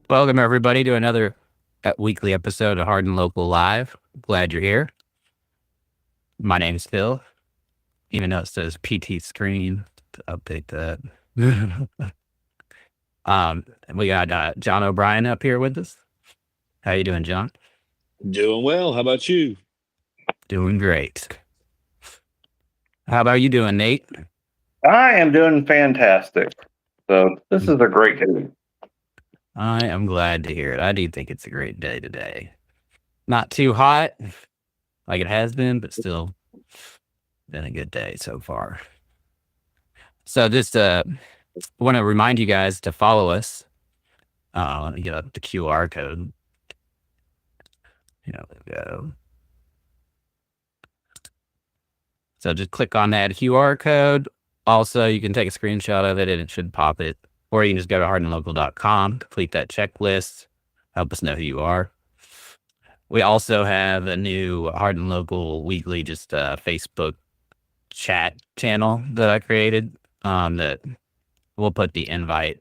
Welcome, everybody, to another weekly episode of Hardin Local Live. Glad you're here. My name's Phil, even though it says PT screen to update that. We got John O'Brien up here with us. How you doing, John? Doing well. How about you? Doing great. How about you doing, Nate? I am doing fantastic. So this is a great day. I am glad to hear it. I do think it's a great day today. Not too hot like it has been, but still been a good day so far. So just want to remind you guys to follow us. Let me get up the QR code. There we go. So just click on that QR code. Also, you can take a screenshot of it and it should pop it. Or you can just go to hardinlocal.com, complete that checklist, help us know who you are. We also have a new Hardin Local Weekly, just Facebook chat channel that I created that we'll put the invite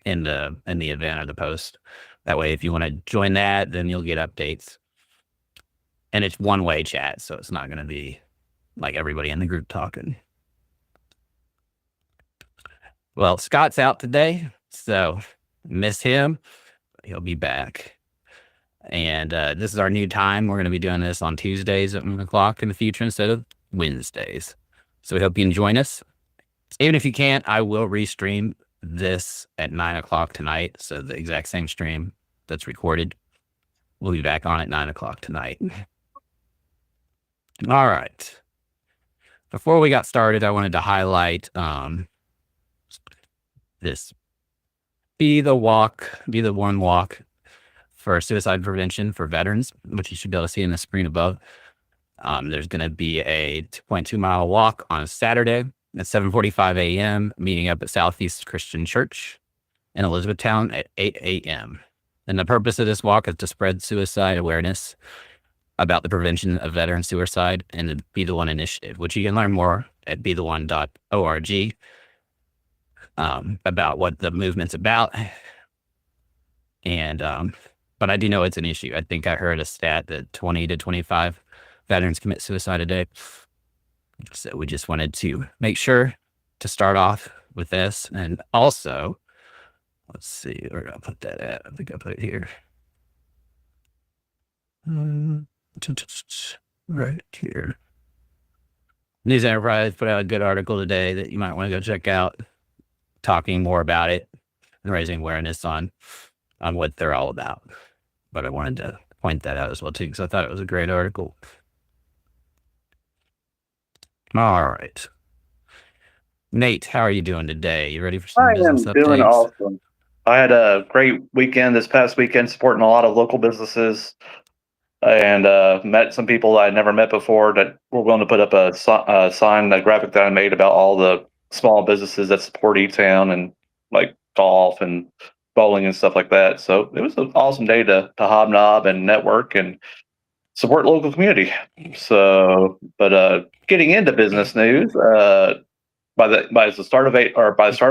in the event or the post. That way, if you want to join that, then you'll get updates. And it's one-way chat, so it's not going to be like everybody in the group talking. Well, Scott's out today, so miss him. He'll be back. And this is our new time. We're going to be doing this on Tuesdays at 1 o'clock in the future instead of Wednesdays. So we hope you can join us. Even if you can't, I will restream this at 9 o'clock tonight. So the exact same stream that's recorded. We'll be back on at 9 o'clock tonight. All right. Before we got started, I wanted to highlight this Be the One Walk for suicide prevention for veterans, which you should be able to see in the screen above. There's going to be a 2.2 mile walk on Saturday at 7:45 a.m., meeting up at Southeast Christian Church in Elizabethtown at 8 a.m. And the purpose of this walk is to spread suicide awareness about the prevention of veteran suicide and the Be the One initiative, which you can learn more at betheone.org. About what the movement's about. And, but I do know it's an issue. I think I heard a stat that 20 to 25 veterans commit suicide a day. So we just wanted to make sure to start off with this. And also, let's see where did I put that at? I think I put it here. Right here. News Enterprise put out a good article today that you might want to go check out, talking more about it. and raising awareness on what they're all about. But I wanted to point that out as well too, because I thought it was a great article. All right, Nate, how are you doing today? You ready for some I business am doing updates? awesome. I had a great weekend this past weekend supporting a lot of local businesses and met some people I never met before that were willing to put up a sign, a graphic that I made about all the small businesses that support E-Town and like golf and bowling and stuff like that. So it was an awesome day to hobnob and network and support local community. So, but getting into business news, by the start of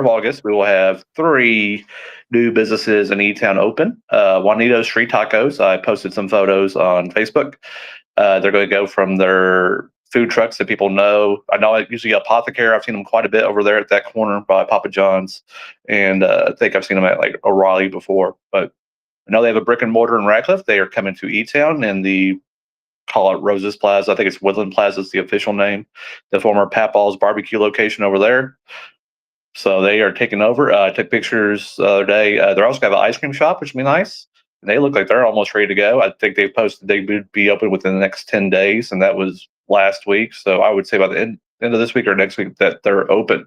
August, we will have 3 new businesses in E-Town open. Juanito's Street Tacos. I posted some photos on Facebook. They're going to go from their food trucks that people know. I know usually Apothecary. I've seen them quite a bit over there at that corner by Papa John's, and I think I've seen them at like O'Reilly before. But I know they have a brick and mortar in Radcliffe. They are coming to E-Town in the call it Roses Plaza. I think it's Woodland Plaza is the official name. The former Papall's barbecue location over there. So they are taking over. I took pictures the other day. They're also got an ice cream shop, which would be nice. And they look like they're almost ready to go. I think they posted they would be open within the next 10 days, and that was last week. So I would say by the end of this week or next week that they're open.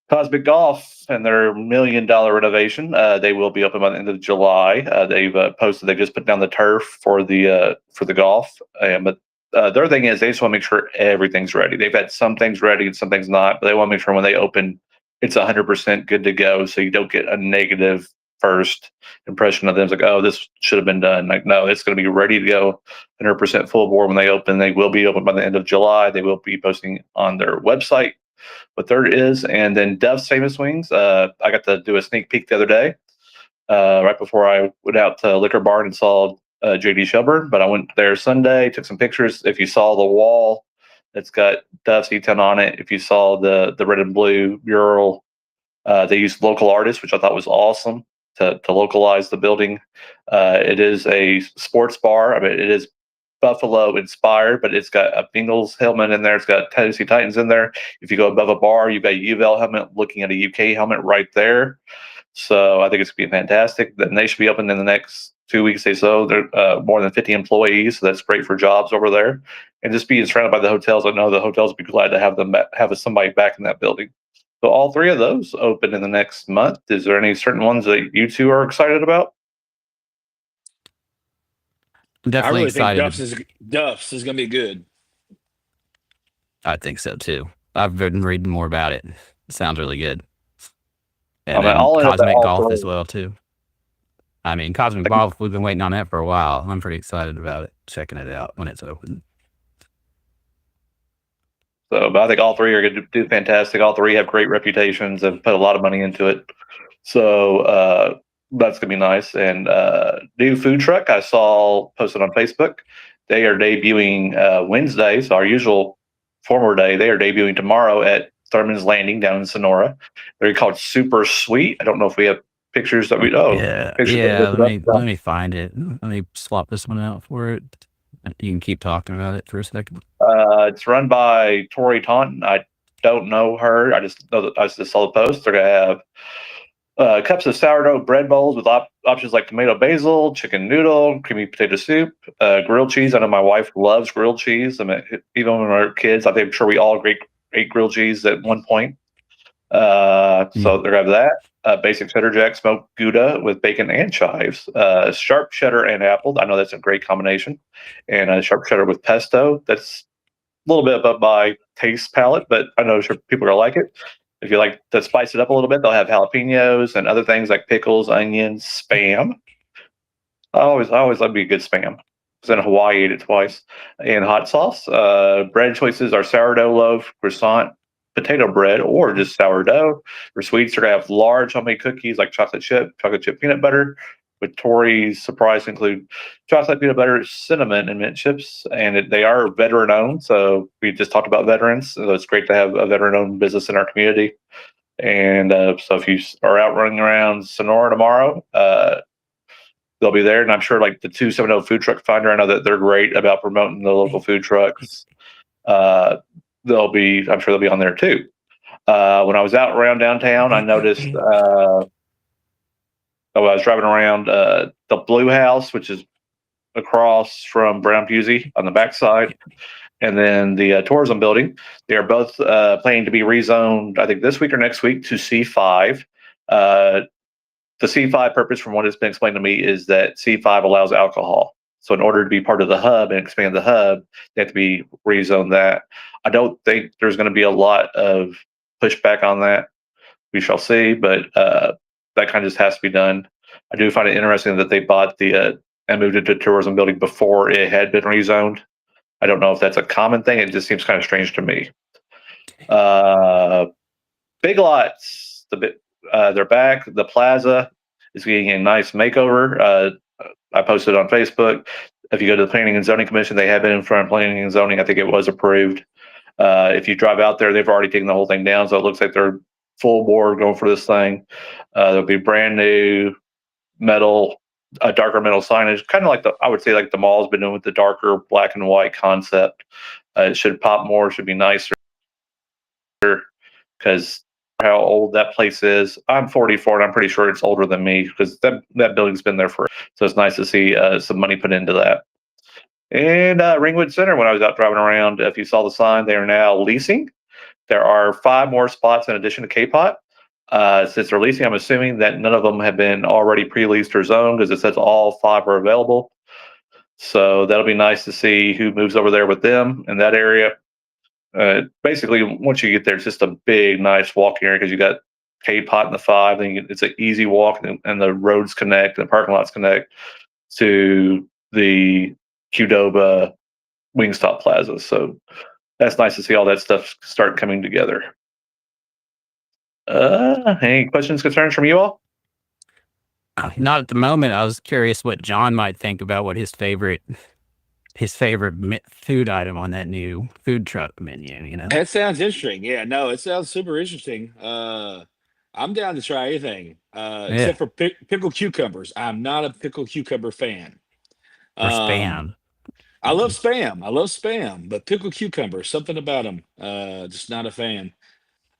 Cosmic Golf and their $1 million renovation. They will be open by the end of July. They've posted they just put down the turf for the golf. But their thing is they just want to make sure everything's ready. They've had some things ready and some things not, but they want to make sure when they open, it's 100% good to go, so you don't get a negative first impression of them. It's like, oh, this should have been done. Like, no, it's going to be ready to go, 100% full bore when they open. They will be open by the end of July. They will be posting on their website what there is. And then Duff's Famous Wings. I got to do a sneak peek the other day, right before I went out to Liquor Barn and saw JD Shelburne. But I went there Sunday, took some pictures. If you saw the wall that's got Duff's E-Town on it, if you saw the red and blue mural, they used local artists, which I thought was awesome to localize the building. It is a sports bar. I mean, it is Buffalo inspired, but it's got a Bengals helmet in there. It's got Tennessee Titans in there. If you go above a bar, you've got a UVL helmet looking at a UK helmet right there. So I think it's going to be fantastic. Then they should be open in the next 2 weeks. They're more than 50 employees, so that's great for jobs over there. And just being surrounded by the hotels, I know the hotels would be glad to have somebody back in that building. So all 3 of those open in the next month. Is there any certain ones that you two are excited about? I Definitely really think excited. Duff's is going to be good. I think so too. I've been reading more about it. It sounds really good. I And mean, then I'll end up at Cosmic all Golf 3. as well too. I mean, Cosmic Golf, we've been waiting on that for a while. I'm pretty excited about it, checking it out when it's open. So, but I think all 3 are going to do fantastic. All 3 have great reputations and put a lot of money into it. So that's going to be nice. And new food truck I saw posted on Facebook. They are debuting Wednesday, so our usual former day. They are debuting tomorrow at Thurman's Landing down in Sonora. They're called Super Sweet. I don't know if we have pictures that we. Oh, Yeah, pictures yeah. Let me find it. Let me swap this one out for it. You can keep talking about it for a second. It's run by Tori Taunton. I don't know her. I just know that I just saw the post. They're gonna have cups of sourdough bread bowls with options like tomato basil, chicken noodle, creamy potato soup, grilled cheese. I know my wife loves grilled cheese. I mean, even when we were kids, I'm sure we all ate grilled cheese at one point. So they're gonna have that. Basic cheddar jack smoked Gouda with bacon and chives. Sharp cheddar and apple. I know that's a great combination. And sharp cheddar with pesto. That's a little bit above my taste palette, but I know sure people are gonna like it. If you like to spice it up a little bit, they'll have jalapenos and other things like pickles, onions, spam. I always love me a good spam. I was in Hawaii, ate it twice. And hot sauce. Bread choices are sourdough loaf, croissant, potato bread, or just sourdough. For sweets, they're gonna have large homemade cookies like chocolate chip peanut butter. With Tori's surprise include chocolate peanut butter, cinnamon, and mint chips. And they are veteran owned. So we just talked about veterans. So it's great to have a veteran owned business in our community. And so if you are out running around Sonora tomorrow, they'll be there. And I'm sure like the 270 Food Truck Finder, I know that they're great about promoting the local food trucks. I'm sure they'll be on there too. When I was out around downtown, I noticed I was driving around the Blue House, which is across from Brown Pusey on the backside, and then the tourism building. They are both planning to be rezoned, I think, this week or next week to C5. The C5 purpose, from what has been explained to me, is that C5 allows alcohol. So in order to be part of the hub and expand the hub, they have to be rezoned that. I don't think there's going to be a lot of pushback on that. We shall see, but that kind of just has to be done. I do find it interesting that they bought the and moved into the tourism building before it had been rezoned. I don't know if that's a common thing. It just seems kind of strange to me. Big Lots, they're back. The plaza is getting a nice makeover. I posted on Facebook. If you go to the Planning and Zoning Commission, they have been in front of Planning and Zoning. I think it was approved. If you drive out there, they've already taken the whole thing down, so it looks like they're full board going for this thing. There'll be brand new metal, darker metal signage, kind of like I would say like the mall's been doing with the darker black and white concept. It should pop more, should be nicer, because how old that place is. I'm 44, and I'm pretty sure it's older than me because that building's been there for. So it's nice to see some money put into that. And Ringwood Center, when I was out driving around, if you saw the sign, they are now leasing. There are 5 more spots in addition to K-Pot. Since they're leasing, I'm assuming that none of them have been already pre-leased or zoned because it says all 5 are available. So that'll be nice to see who moves over there with them in that area. Basically, once you get there, it's just a big, nice walking area because you got K-Pot and the 5. And it's an easy walk, and the roads connect and the parking lots connect to the Qdoba Wingstop Plaza. So that's nice to see all that stuff start coming together. Any questions, concerns from you all? Not at the moment. I was curious what John might think about what his favorite food item on that new food truck menu. You know, That sounds interesting. Yeah, no, it sounds super interesting. I'm down to try anything, yeah, except for pickled cucumbers. I'm not a pickled cucumber fan. or Um, spam. I love spam. I love spam, but pickled cucumber, something about them, just not a fan.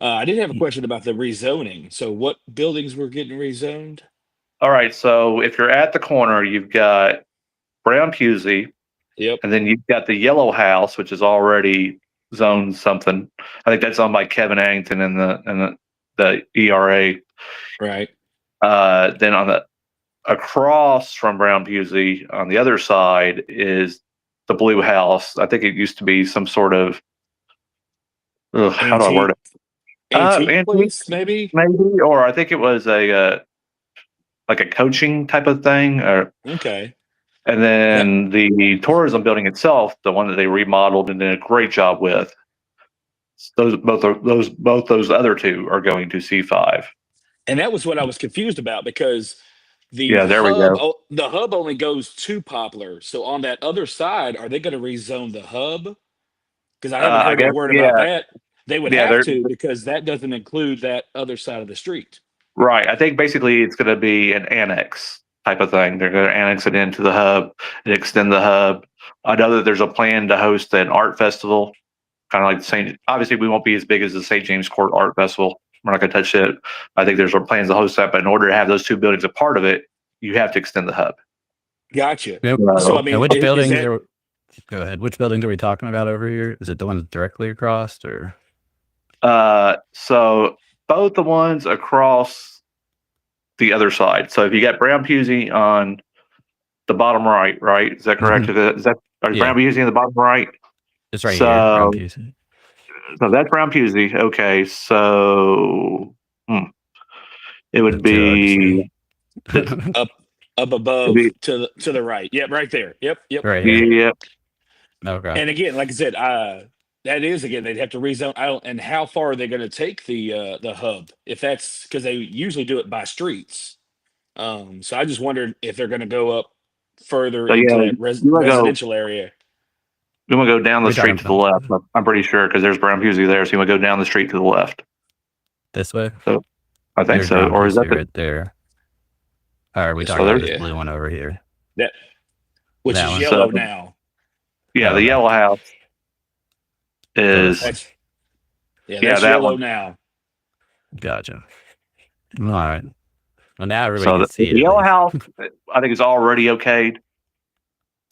I did have a question about the rezoning. So, what buildings were getting rezoned? All right. So if you're at the corner, you've got Brown Pusey, Yep. and then you've got the Yellow House, which is already zoned something. I think that's owned by Kevin Addington and the ERA. Right. Then across from Brown Pusey on the other side is the Blue House. I think it used to be some sort of how do I word Antique, it? antique Antique, place, maybe. maybe, or I think it was a like a coaching type of thing, Okay. and That, then the tourism building itself, the one that they remodeled and did a great job with. Both those other 2 are going to C5. and that was what I was confused about because Yeah, there we go. the hub only goes to Poplar. So on that other side, are they going to rezone the hub? Because I haven't I heard a guess, word about yeah, that. They would yeah, have they're to because that doesn't include that other side of the street. right. I think basically it's going to be an annex type of thing. They're going to annex it into the hub and extend the hub. I know that there's a plan to host an art festival, kind of like St. Obviously, we won't be as big as the St. James Court Art Festival. We're not going to touch it. I think there's plans to host that, but in order to have those 2 buildings a part of it, you have to extend the hub. Gotcha. Yep. So I So, And mean, which is buildings that are? Go ahead. Which buildings are we talking about over here? Is it the ones directly across, or? so both the ones across the other side. So if you got Brown Pusey on the bottom right, right? Is that correct? Mhm. Is that Yeah, Brown Pusey in the bottom right? it's right here. Brown So Pusey. so that's Brown Pusey. Okay, so it would Too hard to be see. up up it'd above be to the right? Yep, right there. Yep, yep. Right here. yeah. Okay. And again, like I said, that is again they'd have to rezone. I don't. And how far are they going to take the hub? If that's because they usually do it by streets. So I just wondered if they're going to go up further So into yeah, that you want to go residential area. you want to go down the We talking street to the about left. I'm pretty sure because there's Brown Pusey there. So you want to go down the street to the left. this way? So I think There's so. Brown Or is that Pusey right there. Or are we This talking so way, about there's this yeah. blue one over here? That which That is one. so yellow now. yeah, the Okay. Yellow House So this is one. That's yeah, yeah that's that yellow one. now. Gotcha. All right. Well, now everybody So can the see it at yellow least. house, I think, is already okayed.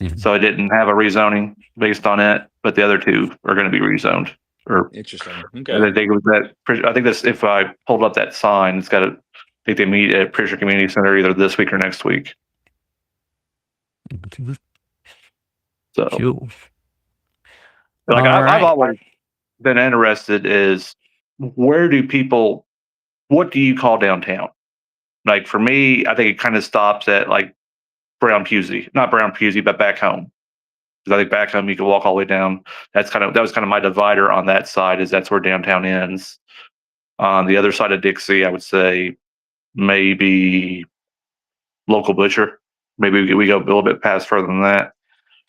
Mhm. So it didn't have a rezoning based on it, but the other two are going to be rezoned. Or Interesting. I Okay. think it was that. I think this. If I pulled up that sign, it's got to. I think they meet at Fisher Community Center either this week or next week. So, Cool. like, All I've right. always been interested is where do people, what do you call downtown? Like for me, I think it kind of stops at like Brown Pusey, not Brown Pusey, but back home. Because I think back home you can walk all the way down. That was kind of my divider on that side, is that's where downtown ends. On the other side of Dixie, I would say maybe local butcher. Maybe we go a little bit past further than that.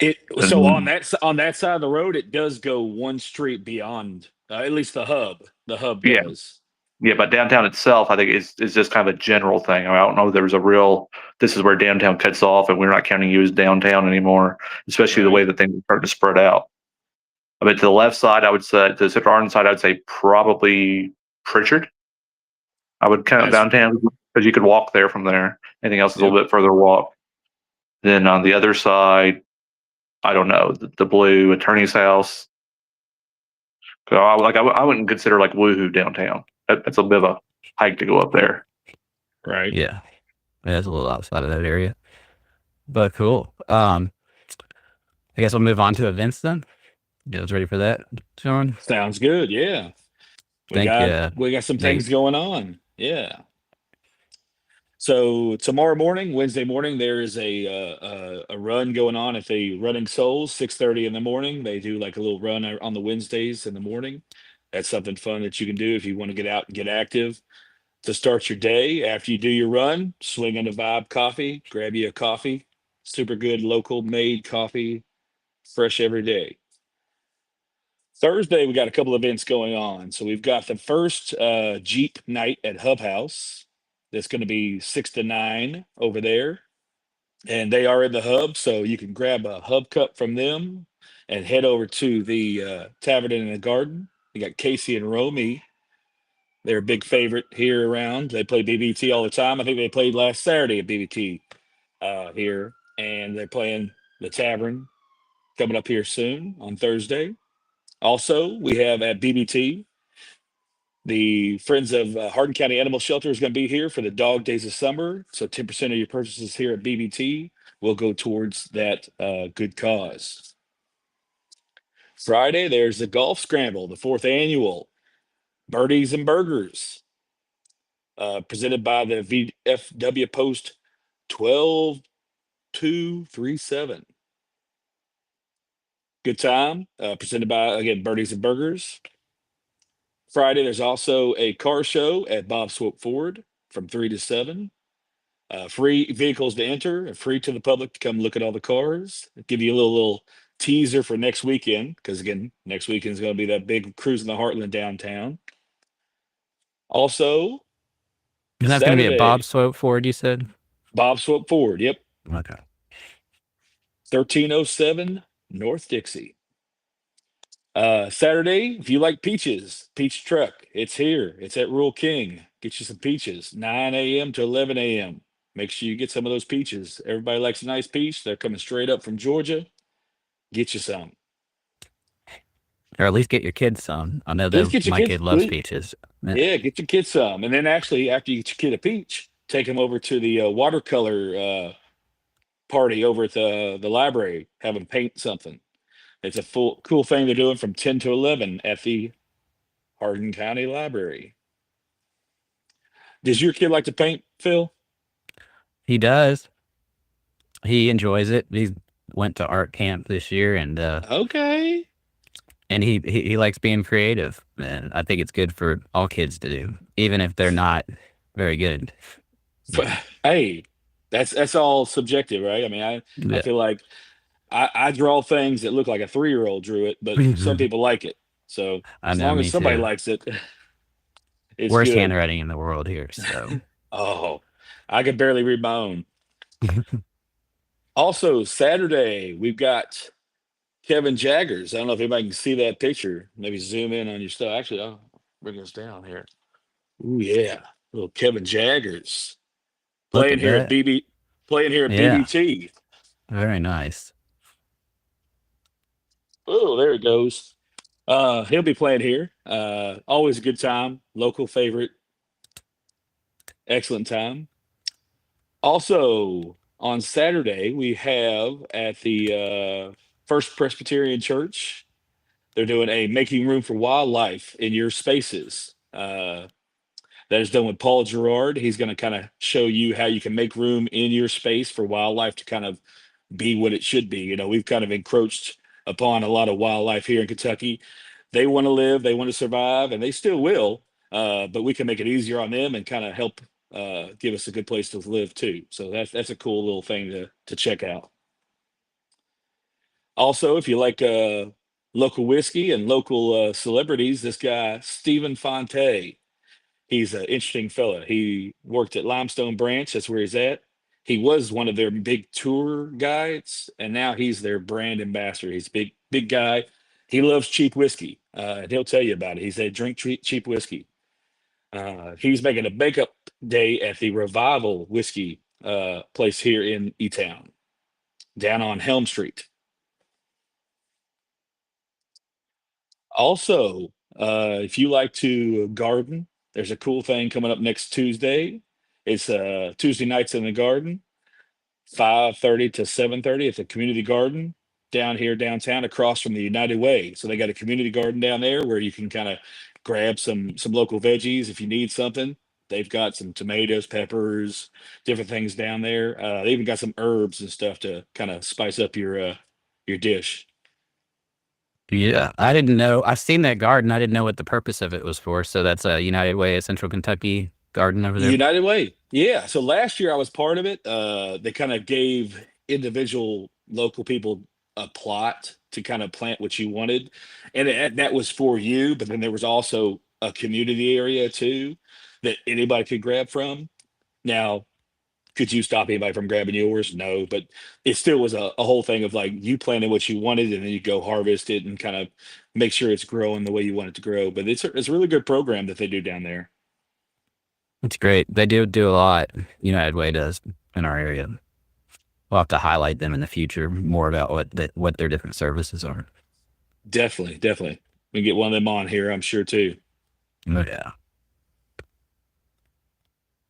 So And on that side of the road, it does go one street beyond. At least the hub. The hub yeah, does. yeah, but downtown itself, I think is just kind of a general thing. I mean, I don't know if there's a real. This is where downtown cuts off, and we're not counting you as downtown anymore. Especially the way Right. that things start to spread out. I mean, to the left side, I would say to the Central Arden side, I would say probably Pritchard. I would count That's downtown because you could walk there from there. Anything else is a yep. little bit further walk. Then on the other side, I don't know the blue attorney's house. So I wouldn't consider like Woohoo downtown. That's a bit of a hike to go up there. Right. Yeah. That's a little outside of that area. But cool. I guess we'll move on to events then. You guys ready for that, Sean? Sounds good. Yeah. We Thank got you. we got some Nate. things going on. Yeah. So tomorrow morning, Wednesday morning, there is a run going on at the Running Souls, 6:30 in the morning. They do like a little run on the Wednesdays in the morning. That's something fun that you can do if you want to get out and get active to start your day. After you do your run, swing into Vibe Coffee, grab you a coffee, super good local made coffee, fresh every day. Thursday, we got a couple events going on. So we've got the first Jeep night at Hub House. That's going to be 6 to 9 over there. And they are in the hub. So you can grab a hub cup from them and head over to the Tavern in the Garden. You got Casey and Romy. They're a big favorite here around. They play BBT all the time. I think they played last Saturday at BBT here. And they're playing the Tavern coming up here soon on Thursday. Also, we have at BBT, the Friends of Hardin County Animal Shelter is going to be here for the Dog Days of Summer. So 10% of your purchases here at BBT will go towards that good cause. Friday, there's the Golf Scramble, the fourth annual Birdies and Burgers, presented by the VFW Post 12237. Good time, presented by, again, Birdies and Burgers. Friday, there's also a car show at Bob Swope Ford from 3 to 7. Free vehicles to enter and free to the public to come look at all the cars. I'll give you a little teaser for next weekend, because again, next weekend is going to be that big cruise in the Heartland downtown. Also, And that's going to be at Saturday, Bob's Swope Ford, you said? Bob Swope Ford. Yep, Okay. 1307 North Dixie. Saturday, if you like peaches, Peach Truck, it's here. It's at Rural King. Get you some peaches, 9 a.m. to 11 a.m. Make sure you get some of those peaches. Everybody likes a nice peach. They're coming straight up from Georgia. Get you some. Or at least get your kids some. I know At least that get your my kids. kid loves peaches. Yeah, get your kids some. And then actually, after you get your kid a peach, take them over to the watercolor party over at the library. Have them paint something. It's a cool thing they're doing from 10 to 11 at the Hardin County Library. Does your kid like to paint, Phil? He does. He enjoys it. He went to art camp this year, and Okay. he likes being creative. And I think it's good for all kids to do, even if they're not very good. Yeah. Hey, that's all subjective, right? I mean, I Yeah. feel like I draw things that look like a 3-year-old drew it, but some people like it. So I as know, long as me somebody too. likes it, it's Worst good. handwriting in the world here. So Oh, I could barely read my own. Also, Saturday, we've got Kevin Jaggers. I don't know if anybody can see that picture. Maybe zoom in on your stuff. Actually, I'll bring this down here. Ooh, yeah. Little Kevin Jaggers. Look playing at here at that. Yeah, BBT. very nice. Oh, there it goes. He'll be playing here. Always a good time. Local favorite. Excellent time. Also, on Saturday, we have at the First Presbyterian Church, they're doing a Making Room for Wildlife in Your Spaces. That is done with Paul Gerard. He's going to kind of show you how you can make room in your space for wildlife to kind of be what it should be. You know, we've kind of encroached upon a lot of wildlife here in Kentucky. They want to live, they want to survive, and they still will. But we can make it easier on them and kind of help give us a good place to live too. So that's a cool little thing to check out. Also, if you like local whiskey and local celebrities, this guy Stephen Fonte, he's an interesting fella. He worked at Limestone Branch. That's where he's at. He was one of their big tour guides, and now he's their brand ambassador. He's a big guy. He loves cheap whiskey, and he'll tell you about it. He said, "Drink cheap whiskey." He's making a makeup day at the Revival Whiskey place here in E Town, down on Helm Street. Also, if you like to garden, there's a cool thing coming up next Tuesday. It's Tuesday nights in the garden, 5:30 to 7:30 at the community garden down here downtown across from the United Way. So they got a community garden down there where you can kind of grab some local veggies if you need something. They've got some tomatoes, peppers, different things down there. They even got some herbs and stuff to kind of spice up your dish. Yeah, I didn't know. I've seen that garden. I didn't know what the purpose of it was for. So that's a United Way of Central Kentucky garden over there. United Way. Yeah. So last year I was part of it. They kind of gave individual local people a plot to kind of plant what you wanted. And that was for you. But then there was also a community area too that anybody could grab from. Now, could you stop anybody from grabbing yours? No. But it still was a whole thing of like you planted what you wanted and then you go harvest it and kind of make sure it's growing the way you want it to grow. But it's a really good program that they do down there. It's great. They do a lot. United Way does in our area. We'll have to highlight them in the future more about what their different services are. Definitely, definitely. We can get one of them on here, I'm sure too. Oh, yeah.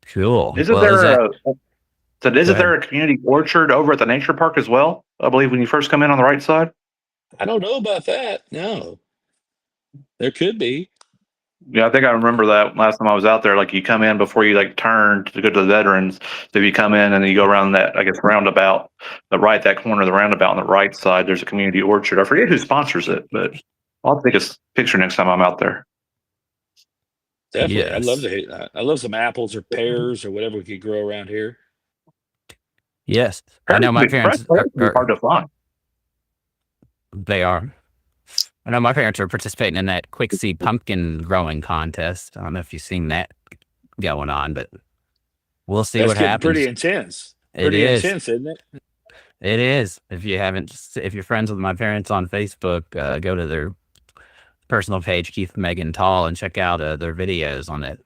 Cool. Isn't Well, there Go isn't there ahead. a community orchard over at the nature park as well? I believe when you first come in on the right side. I don't know about that. No, there could be. Yeah, I think I remember that last time I was out there. Like you come in before you like turn to go to the veterans. So if you come in and then you go around that, I guess roundabout, that corner of the roundabout on the right side, there's a community orchard. I forget who sponsors it, but I'll take a picture next time I'm out there. Definitely, I'd love to Yes. hit that. I love some apples or pears or whatever we could grow around here. Yes. I Pears know can my be, fresh parents pears can be hard to find. they are. I know my parents are participating in that quick seed pumpkin growing contest. I don't know if you've seen that going on, but we'll see That's what getting pretty happens. intense. It Pretty is. intense, isn't it? It is. If you're friends with my parents on Facebook, go to their personal page, Keith Megan Tall, and check out their videos on that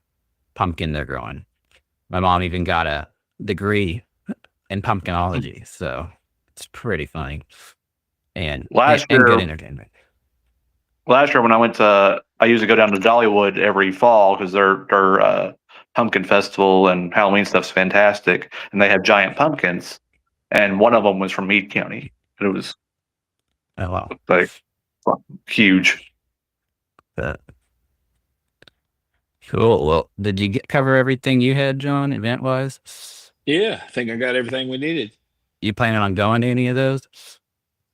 pumpkin they're growing. My mom even got a degree in pumpkinology, so it's pretty funny and Last and good year, entertainment. when I usually go down to Dollywood every fall because their pumpkin festival and Halloween stuff's fantastic, and they have giant pumpkins, and one of them was from Meade County. It was Oh wow. like huge. Uh, cool. Well, did you cover everything you had, John, event wise? Yeah, I think I got everything we needed. You planning on going to any of those?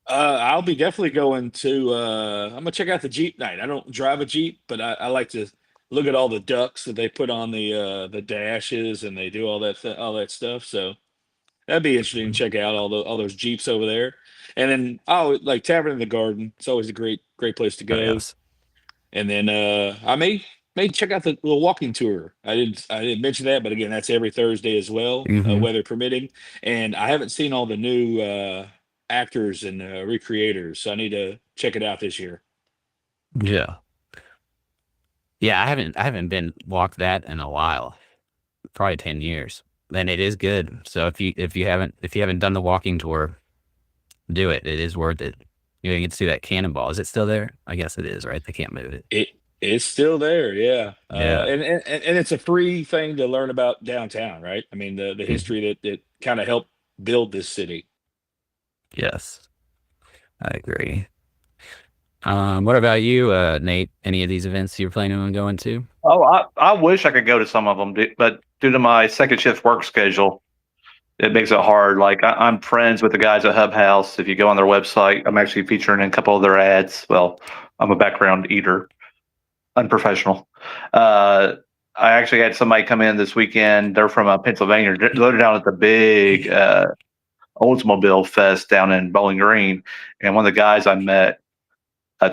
I'll be definitely going to. I'm gonna check out the Jeep night. I don't drive a Jeep, but I like to look at all the ducks that they put on the dashes, and they do all that stuff. So that'd be interesting to check out all those Jeeps over there. And then like Tavern in the Garden. It's always a great place to Oh go. yes. And then I may check out the little walking tour. I didn't mention that, but again, that's every Thursday as well, Hmm. weather permitting. And I haven't seen all the new actors and recreators, so I need to check it out this year. Yeah. Yeah, I haven't been walked that in a while. Probably 10 years. and it is good. So if you haven't done the walking tour, do it. It is worth it. You get to see that cannonball. Is it still there? I guess it is, right? They can't move it. It's still there, yeah. Yeah. And it's a free thing to learn about downtown, right? I mean, the Mhm. history that kind of helped build this city. Yes, I agree. What about you, Nate? Any of these events you're planning on going to? Oh, I wish I could go to some of them, but due to my second shift work schedule, it makes it hard. Like I'm friends with the guys at Hub House. If you go on their website, I'm actually featuring in a couple of their ads. Well, I'm a background eater, unprofessional. Uh, I actually had somebody come in this weekend. They're from Pennsylvania. They're down at the big Oldsmobile Fest down in Bowling Green, and one of the guys I met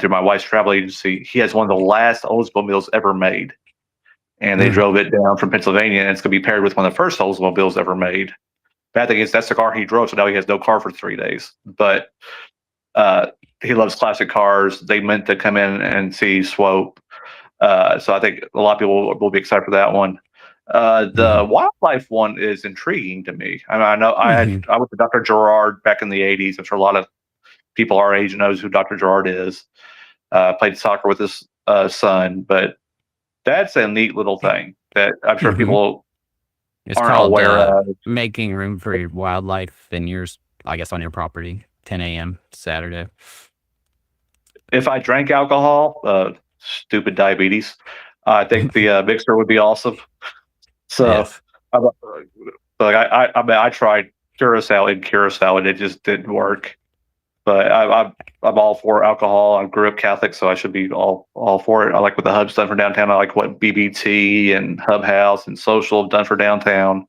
through my wife's travel agency, he has one of the last Oldsmobiles ever made, and they Mm. drove it down from Pennsylvania, and it's going to be paired with one of the first Oldsmobiles ever made. Bad thing is that's the car he drove, so now he has no car for 3 days. But uh, he loves classic cars. They meant to come in and see Swope, so I think a lot of people will be excited for that one. The Mhm. wildlife one is intriguing to me. I know Mhm. I went to Dr. Gerard back in the '80s. I'm sure a lot of people our age knows who Dr. Gerard is. Played soccer with his son, but that's a neat little thing that I'm sure Mhm. people It's aren't called aware of. making room for your wildlife in yours. I guess on your property. 10 a.m. Saturday. If I drank alcohol, stupid diabetes, I think the mixer would be awesome. So, Yes. I'm, like I mean, I tried Curacao in Curacao and it just didn't work. But I'm all for alcohol. I grew up Catholic, so I should be all for it. I like what the Hub's done for downtown. I like what BBT and Hub House and Social have done for downtown.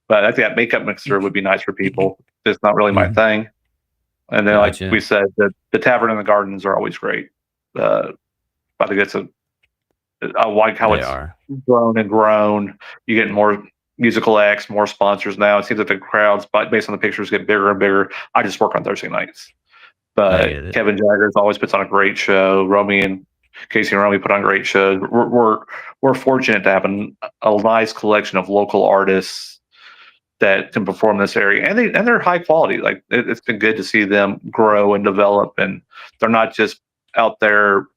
But I think that makeup mixer would be nice for people. It's not really my Mhm. thing. And then, like we Gotcha. said, the tavern and the gardens are always great. Uh, I think I like how They it's are. grown and grown. You get more musical acts, more sponsors now. It seems like the crowds, based on the pictures, get bigger and bigger. I just work on Thursday nights, I but get it. Kevin Jaggers always puts on a great show. Romy and Casey and Romy put on great shows. We're fortunate to have a nice collection of local artists that can perform in this area, and they're high quality. Like it's been good to see them grow and develop, and they're not just out there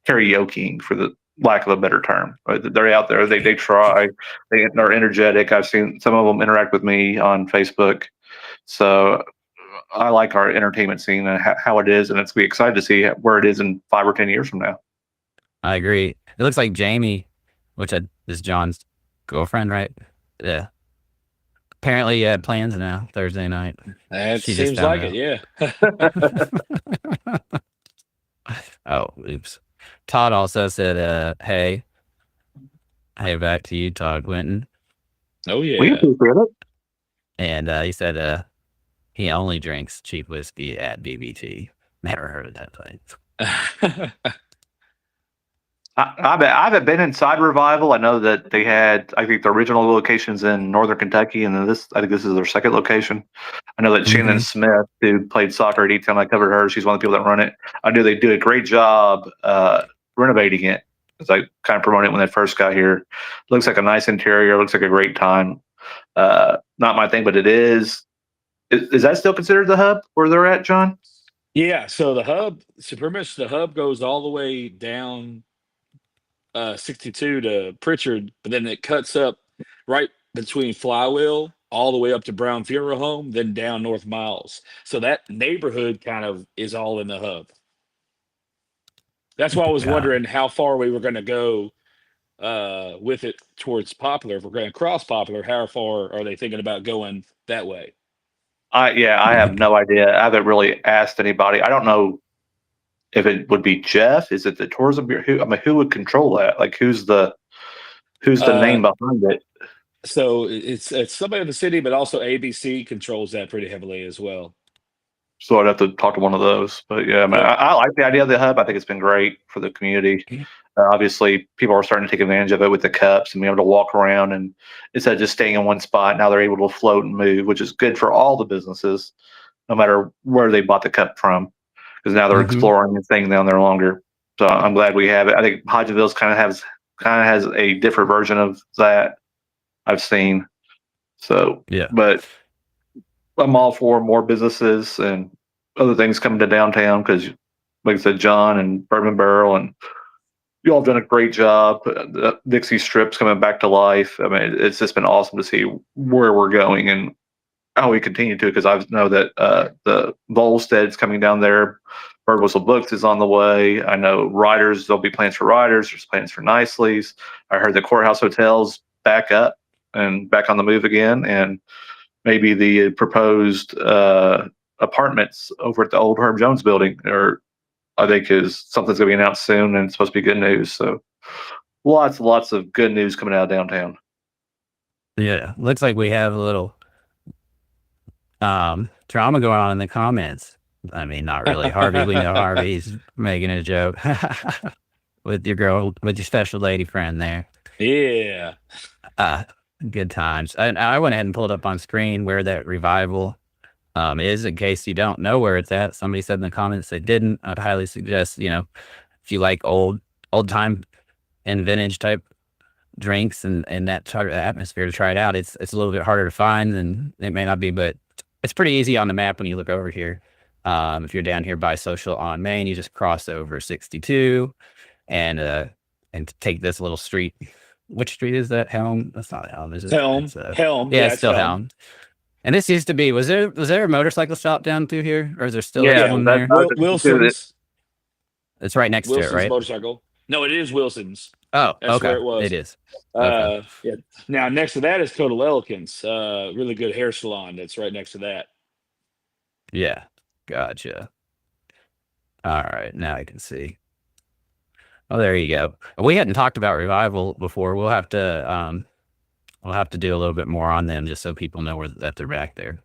karaokeing for the lack of a better term. They're out there. They try. They're energetic. I've seen some of them interact with me on Facebook. So I like our entertainment scene and how it is, and it's be excited to see where it is in 5 or 10 years from now. I agree. It looks like Jamie, which is John's girlfriend, right? Yeah. Apparently, you had plans now Thursday night. That She just seems found like it, out. yeah. Oh, oops. Todd also said, hey, back to you, Todd Quinton. Oh We yeah. appreciate it. And he said he only drinks cheap whiskey at BBT. Never heard of that place. I haven't been inside Revival. I know that they had, I think, the original locations in Northern Kentucky, and then I think this is their second location. I know that Shannon Mhm. Smith, who played soccer at E-Town, I covered her. She's one of the people that run it. I knew they do a great job renovating it. As I kind of promoted it when they first got here. Looks like a nice interior. Looks like a great time. Not my thing, but it is. Is that still considered the hub where they're at, John? Yeah, so pretty much the hub goes all the way down 62 to Pritchard, but then it cuts up right between Flywheel all the way up to Brown Funeral Home, then down North Miles. So that neighborhood kind of is all in the hub. That's why I was Yeah. wondering how far we were going to go with it towards Popular. If we're going to cross Popular, how far are they thinking about going that way? I have no idea. I haven't really asked anybody. I don't know if it would be Jeff. Is it the tourism bureau? I mean, who would control that? Like, who's the Uh, name behind it? so it's somebody in the city, but also ABC controls that pretty heavily as well. So I'd have to talk to one of those. But yeah, man, Yep. I like the idea of the hub. I think it's been great for the community. Obviously, people are starting to take advantage of it with the cups and being able to walk around, and instead of just staying in one spot, now they're able to float and move, which is good for all the businesses, no matter where they bought the cup from, because now they're Mhm. exploring and staying down there longer. So I'm glad we have it. I think Hodgenville's kind of has a different version of that I've seen. So, Yeah. but I'm all for more businesses and other things coming to downtown because, like I said, John and Bourbon Barrel and you all have done a great job. The Dixie Strip's coming back to life. I mean, it's just been awesome to see where we're going and how we continue to. Because I know that the Volstead's coming down there. Bird Whistle Books is on the way. I know Riders. There'll be plans for Riders. There's plans for Nicely's. I heard the Courthouse Hotel's back up and back on the move again, and maybe the proposed apartments over at the old Herb Jones building, or I think is something's going to be announced soon, and it's supposed to be good news. So lots of good news coming out of downtown. Yeah. Looks like we have a little drama going on in the comments. I mean, not really. Harvey, we know Harvey's making a joke with your girl, with your special lady friend there. Yeah. Good times. I went ahead and pulled up on screen where that revival is, in case you don't know where it's at. Somebody said in the comments they didn't. I'd highly suggest, if you like old time and vintage type drinks and that type of atmosphere, to try it out. It's a little bit harder to find than it may not be, but it's pretty easy on the map when you look over here. If you're down here by Social on Main, you just cross over 62 and take this little street. Which street is that? Helm? That's not Helm, is it? Helm. Helm. Yeah, it's still Helm. And this used to be, was there a motorcycle shop down through here? Or is there still one there? Wilson's. It's right next to it, right? Motorcycle. No, it is Wilson's. Oh, that's okay. where it was. It is. Yeah. Now next to that is Total Elkins, really good hair salon that's right next to that. Yeah, gotcha. All right, now I can see. Oh, there you go. We hadn't talked about Revival before. We'll have to do a little bit more on them just so people know that they're back there.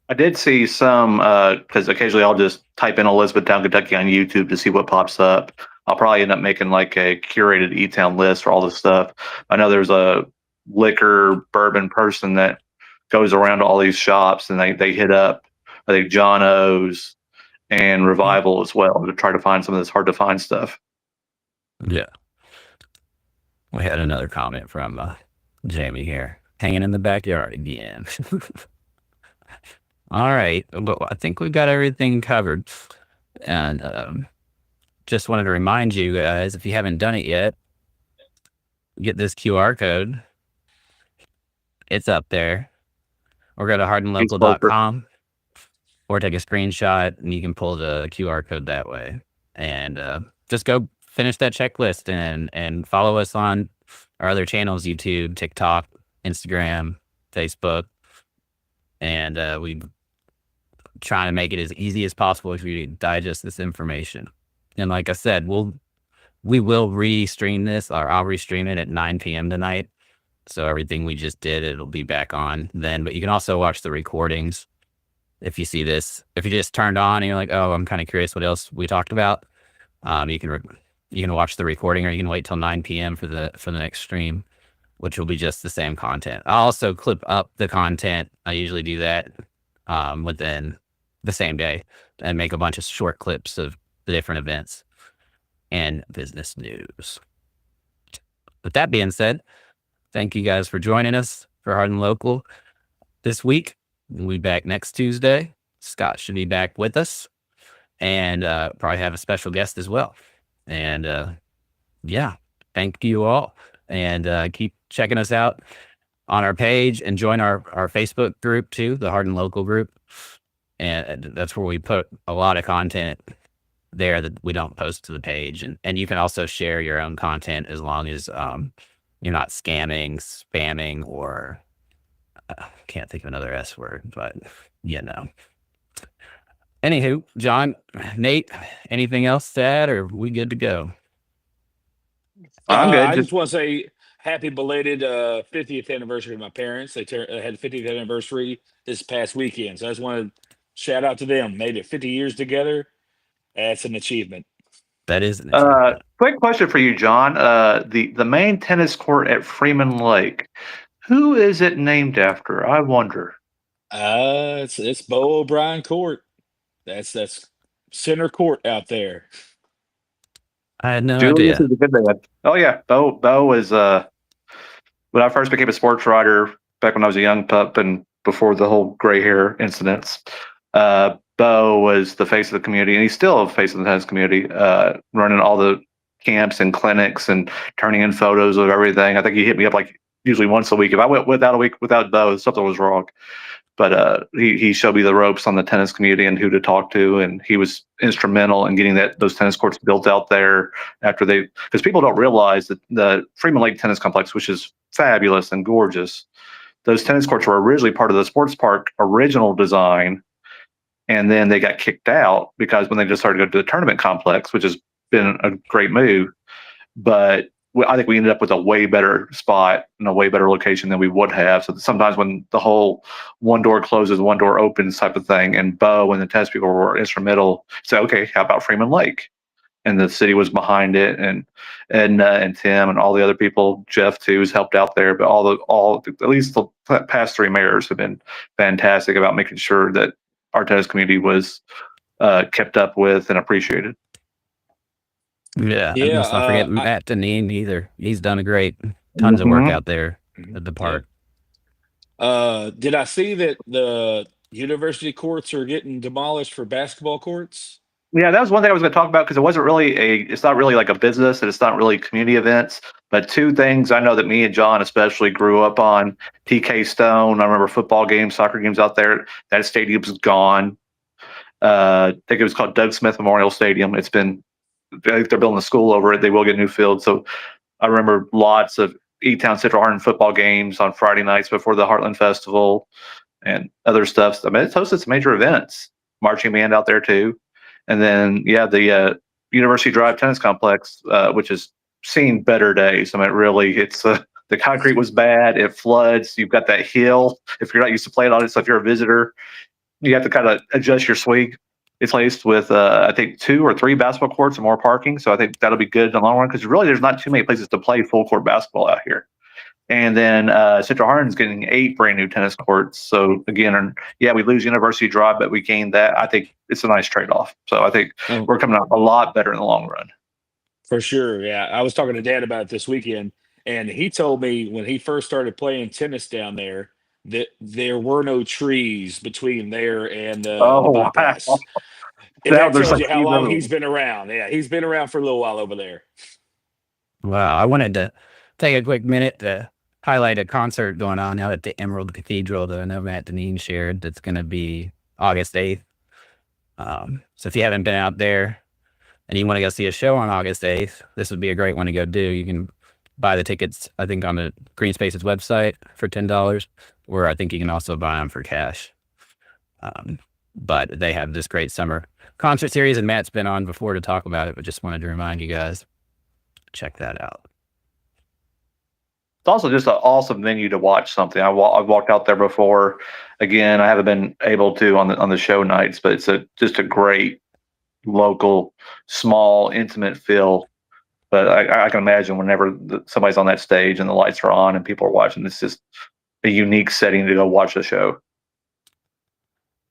I did see some because occasionally I'll just type in Elizabethtown, Kentucky on YouTube to see what pops up. I'll probably end up making like a curated E-Town list for all this stuff. I know there's a liquor bourbon person that goes around to all these shops and they hit up, I think, John O's and Revival as well to try to find some of this hard to find stuff. Yeah. We had another comment from Jamie here. Hanging in the backyard again. All right. Well, I think we've got everything covered. And just wanted to remind you guys, if you haven't done it yet, get this QR code. It's up there. Or go to hardinlocal.com or take a screenshot and you can pull the QR code that way. And just go finish that checklist and follow us on our other channels, YouTube, TikTok, Instagram, Facebook. And we trying to make it as easy as possible for you to digest this information. And like I said, we will restream this, or I'll restream it at 9 p.m. tonight. So everything we just did, it'll be back on then. But you can also watch the recordings. If you see this, if you just turned on and you're like, oh, I'm kind of curious what else we talked about, you can watch the recording, or you can wait till 9 p.m. for the next stream, which will be just the same content. I'll also clip up the content. I usually do that within the same day and make a bunch of short clips of the different events and business news. With that being said, thank you guys for joining us for Hardin Local this week. We'll be back next Tuesday. Scott should be back with us and probably have a special guest as well. And yeah, thank you all. And keep checking us out on our page and join our Facebook group too, the Hardin Local group. And that's where we put a lot of content there that we don't post to the page. And you can also share your own content as long as you're not spamming, or can't think of another S word, but Anywho, John, Nate, anything else to add, or are we good to go? I'm good. I just want to say happy belated 50th anniversary of my parents. They had the 50th anniversary this past weekend. So I just want to shout out to them. Made it 50 years together. That's an achievement. That is an achievement. Quick question for you, John. The main tennis court at Freeman Lake, who is it named after? I wonder. It's Bo O'Brien Court. That's center court out there. I had no Julius idea. is a good man. Oh yeah, Bo is when I first became a sports writer back when I was a young pup and before the whole gray hair incidents. Bo was the face of the community, and he's still a face of the tennis community, running all the camps and clinics and turning in photos of everything. I think he hit me up like usually once a week. If I went without a week without Bo, something was wrong. But he showed me the ropes on the tennis community and who to talk to, and he was instrumental in getting those tennis courts built out there after because people don't realize that the Freeman Lake Tennis Complex, which is fabulous and gorgeous, those tennis courts were originally part of the sports park original design, and then they got kicked out because when they just started to go to the tournament complex, which has been a great move, but I think we ended up with a way better spot and a way better location than we would have. So sometimes when the whole one door closes, one door opens type of thing, and Bo and the tennis people were instrumental. So okay, how about Freeman Lake? And the city was behind it, and and Tim and all the other people, Jeff too, has helped out there. But all at least the past three mayors have been fantastic about making sure that our tennis community was kept up with and appreciated. Yeah, and let's not forget Matt Deneen either. He's done a tons of work out there at the park. Did I see that the university courts are getting demolished for basketball courts? Yeah, that was one thing I was going to talk about because it's not really like a business and it's not really community events. But two things I know that me and John especially grew up on: TK Stone. I remember football games, soccer games out there. That stadium's gone. I think it was called Doug Smith Memorial Stadium. I think they're building a school over it. They will get a new field. So I remember lots of E-Town Central Hardin football games on Friday nights before the Heartland Festival and other stuff. I mean, it's hosted some major events. Marching band out there too. And then, the University Drive Tennis Complex, which has seen better days. I mean, the concrete was bad. It floods. You've got that hill. If you're not used to playing on it, so if you're a visitor, you have to kind of adjust your swing. It's placed with, I think, 2 or 3 basketball courts and more parking. So I think that'll be good in the long run because really there's not too many places to play full court basketball out here. And then Central Hardin's getting 8 brand new tennis courts. So again, we lose University Drive, but we gain that. I think it's a nice trade off. So I think we're coming out a lot better in the long run. For sure. Yeah. I was talking to Dad about it this weekend, and he told me when he first started playing tennis down there that there were no trees between there and the bypass. Wow. And that tells you how long he's been around. Yeah, he's been around for a little while over there. Wow. I wanted to take a quick minute to highlight a concert going on out at the Emerald Cathedral that I know Matt Deneen shared. That's going to be August 8th. So if you haven't been out there and you want to go see a show on August 8th, this would be a great one to go do. You can buy the tickets, I think, on the Green Spaces website for $10, or I think you can also buy them for cash. But they have this great summer concert series, and Matt's been on before to talk about it, but just wanted to remind you guys, check that out. It's also just an awesome venue to watch something. I've walked out there before. Again, I haven't been able to on the show nights, but it's just a great local, small, intimate feel. But I can imagine whenever somebody's on that stage and the lights are on and people are watching, it's just a unique setting to go watch the show.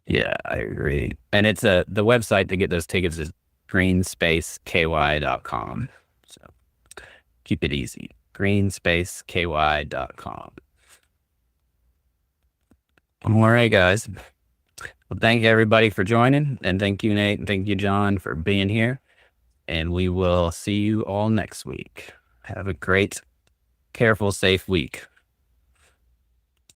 Yeah, I agree. And it's the website to get those tickets is greenspaceky.com. So keep it easy. greenspaceky.com. All right, guys. Well, thank you everybody for joining, and thank you, Nate, and thank you, John, for being here. And we will see you all next week. Have a great, careful, safe week.